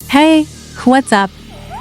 Hey, what's up,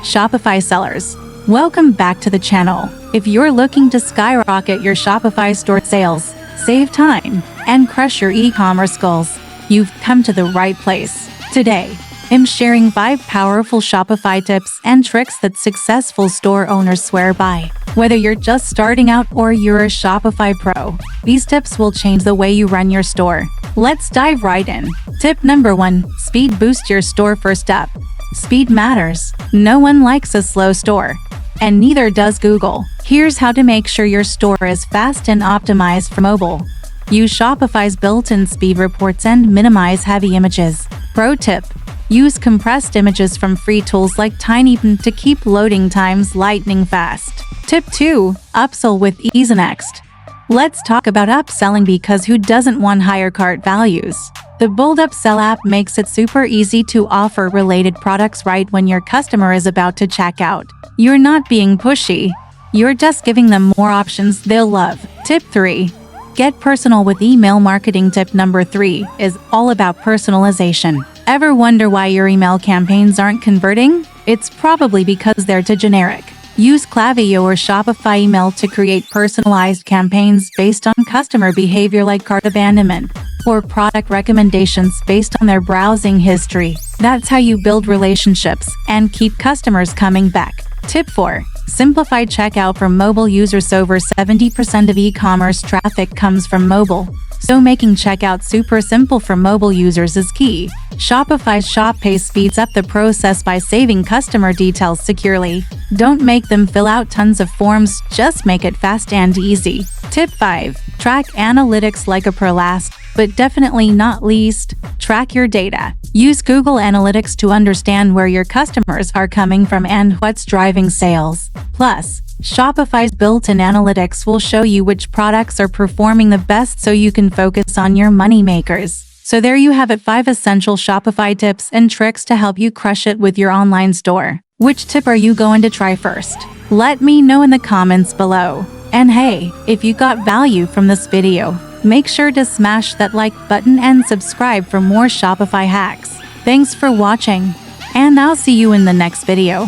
Shopify sellers? Welcome back to the channel. If you're looking to skyrocket your Shopify store sales, save time, and crush your e-commerce goals, you've come to the right place. Today, I'm sharing 5 powerful Shopify tips and tricks that successful store owners swear by. Whether you're just starting out or you're a Shopify pro, these tips will change the way you run your store. Let's dive right in. Tip number 1. Speed boost your store. First up, speed matters. No one likes a slow store, and neither does Google. Here's how to make sure your store is fast and optimized for mobile. Use Shopify's built-in speed reports and minimize heavy images. Pro tip: use compressed images from free tools like TinyPen to keep loading times lightning fast. Tip 2. Upsell with ease. Next, let's talk about upselling, because who doesn't want higher cart values? The Bold Upsell app makes it super easy to offer related products right when your customer is about to check out. You're not being pushy, you're just giving them more options they'll love. Tip 3. Get personal with email marketing. Tip number 3 is all about personalization. Ever wonder why your email campaigns aren't converting? It's probably because they're too generic. Use Klaviyo or Shopify email to create personalized campaigns based on customer behavior, like cart abandonment or product recommendations based on their browsing history. That's how you build relationships and keep customers coming back. Tip 4. Simplify checkout for mobile users. Over 70% of e-commerce traffic comes from mobile, so making checkout super simple for mobile users is key. Shopify's Shop Pay speeds up the process by saving customer details securely. Don't make them fill out tons of forms, just make it fast and easy. Tip 5. Track analytics like a pro. Last, but definitely not least, track your data. Use Google Analytics to understand where your customers are coming from and what's driving sales. Plus, Shopify's built-in analytics will show you which products are performing the best, so you can focus on your money makers. So there you have it, 5 essential Shopify tips and tricks to help you crush it with your online store. Which tip are you going to try first? Let me know in the comments below. And hey, if you got value from this video, make sure to smash that like button and subscribe for more Shopify hacks. Thanks for watching, and I'll see you in the next video.